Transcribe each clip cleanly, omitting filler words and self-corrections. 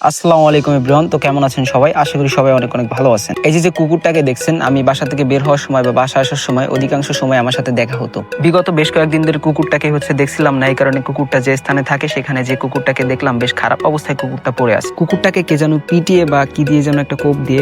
আসসালামু আলাইকুম এভরিওয়ান। তো কেমন আছেন সবাই? আশা করি সবাই অনেক অনেক ভালো আছেন। এই যে কুকুরটাকে দেখছেন, আমি বাসা থেকে বের হওয়ার সময় বা বাসা আসার সময় অধিকাংশ সময় আমার সাথে দেখা হতো। বিগত বেশ কয়েকদিন ধরে কুকুরটাকে দেখছিলাম না, এই কারণে কুকুরটা যে স্থানে থাকে সেখানে যে কুকুরটাকে দেখলাম বেশ খারাপ অবস্থায় কুকুরটা পড়ে আছে। কুকুরটাকে কে যেন পিটিয়ে বা কি দিয়ে যেন একটা কোপ দিয়ে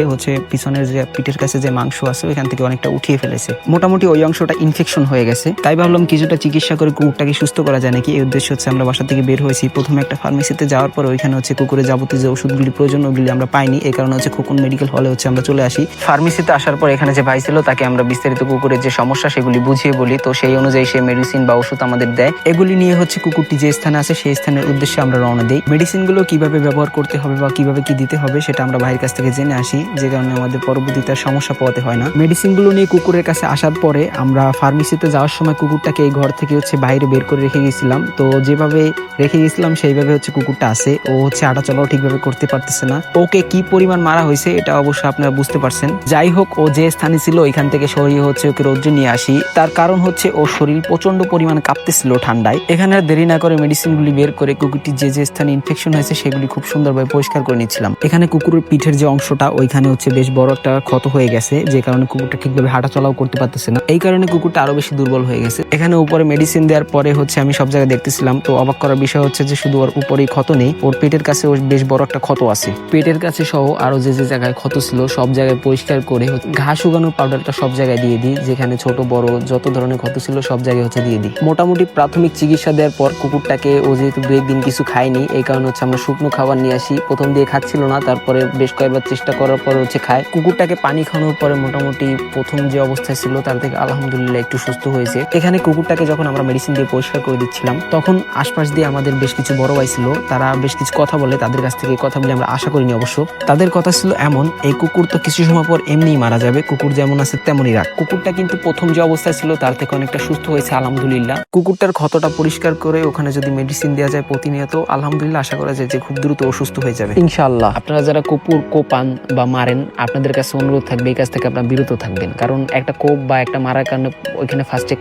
পিছনের যে পিঠের কাছে যে মাংস আছে ওইখান থেকে অনেকটা উঠিয়ে ফেলেছে। মোটামুটি ওই অংশটা ইনফেকশন হয়ে গেছে। তাই ভাবলাম কিছুটা চিকিৎসা করে কুকুরটাকে সুস্থ করা যায় নাকি। এই উদ্দেশ্য আমরা বাসা থেকে বের হয়েছি। প্রথমে একটা ফার্মেসিতে যাওয়ার পর ওইখানে কুকুরের যাবতীয় যে ওষুধগুলি প্রয়োজন ওগুলি আমরা পাইনি, এই কারণে খোকন মেডিকেল হলে আমরা চলে আসি। ফার্মেসিতে আসার পর এখানে যে ভাই ছিল তাকে আমরা বিস্তারিত কুকুরের যে সমস্যা সেগুলি বুঝিয়ে বলি, তো সেই অনুযায়ী সে মেডিসিন বা ওষুধ আমাদের দেয়। এগুলি নিয়ে কুকুরটি যে স্থানে আছে সেই স্থানের উদ্দেশ্যে আমরা রওনা দিই। মেডিসিন গুলো কিভাবে ব্যবহার করতে হবে বা কিভাবে কি দিতে হবে সেটা আমরা ভাইয়ের কাছ থেকে জেনে আসি, যে কারণে আমাদের পরবর্তীতে সমস্যা পোহাতে হয় না। মেডিসিন গুলো নিয়ে কুকুরের কাছে আসার পরে আমরা ফার্মেসিতে যাওয়ার সময় কুকুরটাকে এই ঘর থেকে বাইরে বের করে রেখে গেছিলাম। তো যেভাবে রেখে গেছিলাম সেইভাবে কুকুরটা আছে। ও হাঁটা চলাও ঠিকভাবে করতে পারতেছে না। ওকে কি পরিমাণ মারা হয়েছে এটা অবশ্যই আপনারা বুঝতে পারছেন। যাই হোক, ও যে স্থানে ছিল ওইখান থেকে সরিয়ে ওকে রোদ্রে নিয়ে আসি। তার কারণ ওর শরীর প্রচন্ড পরিমাণে কাঁপতেছিল ঠান্ডায়। এখানে আর দেরি না করে মেডিসিন গুলি বের করে কুকুরটি যে যে স্থানে ইনফেকশন হয়েছে সেগুলি খুব সুন্দরভাবে পরিষ্কার করে নিচ্ছিলাম। এখানে কুকুরের পিঠের যে অংশটা ওইখানে বেশ বড় একটা ক্ষত হয়ে গেছে, যে কারণে কুকুরটা ঠিকভাবে হাঁটা চলাও করতে পারতেছে না। এই কারণে কুকুরটা আরো বেশি দুর্বল হয়ে গেছে। এখানে উপরে মেডিসিন দেওয়ার পরে আমি সব জায়গায় দেখতেছিলাম, তো অবাক করার বিষয় যে শুধু ওর উপরেই ক্ষত নেই, ওর পেটের কাছে বেশ বড় একটা ক্ষত আছে। পেটের কাছে সহ আরো যে যে জায়গায় ক্ষত ছিল সব জায়গায় পরিষ্কার করে ঘাস উগানোর পাউডারটা সব জায়গায় দিয়ে দিই, যেখানে ছোট বড় যত ধরনের ক্ষত ছিল সব জায়গায় দিয়ে দিই। মোটামুটি প্রাথমিক চিকিৎসা দেওয়ার পর কুকুরটাকে যেহেতু 2-1 দিন কিছু খায়নি, এই কারণে আমরা শুকনো খাবার নিয়ে আসি। প্রথম দিয়ে খাচ্ছিল না, তারপরে বেশ কয়েকবার চেষ্টা করার পর খায়। কুকুরটাকে পানি খাওয়ানোর পরে মোটামুটি প্রথম যে অবস্থায় ছিল তার থেকে আলহামদুলিল্লাহ একটু সুস্থ হয়েছে। এখানে কুকুরটাকে যখন আমরা মেডিসিন দিয়ে পরিষ্কার করে দিচ্ছিলাম তখন আশপাশ দিয়ে আমাদের বেশ কিছু বড় ভাই ছিল, তারা বেশ কিছু কথা বলে। তাদের কাছ থেকে এই কথাগুলি আমরা আশা করিনি অবশ্য। তাদের কথা ছিল এমন, এই কুকুর তো কিছু সময় পর এমনিই মারা যাবে, কুকুর যেমন আছে তেমনই রাখ। কুকুরটা কিন্তু প্রথম যে অবস্থায় ছিল তার থেকে অনেকটা সুস্থ হয়েছে আলহামদুলিল্লাহ। কুকুরটার ক্ষতটা পরিষ্কার করে ওখানে যদি মেডিসিন দেওয়া যায় প্রতিনিয়ত, আলহামদুলিল্লাহ আশা করা যায় যে খুব দ্রুত অসুস্থ হয়ে যাবে ইনশাআল্লাহ। আপনারা যারা কুকুর কোপান বা মারেন, আপনাদের কাছে অনুরোধ থাকবে এই কাছ থেকে আপনারা বিরত থাকবেন, কারণ একটা কোপ বা একটা মারার কারণে ওইখানে ফার্স্টে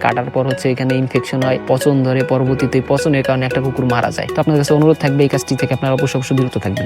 কাটার পর এখানে ইনফেকশন হয়, পচন ধরে, পরবর্তীতে পচনের কারণে একটা কুকুর মারা যায়। তো আপনাদের কাছে অনুরোধ থাকবে এই কাজটি থেকে আপনারা অবশ্যই বিরত থাকবেন।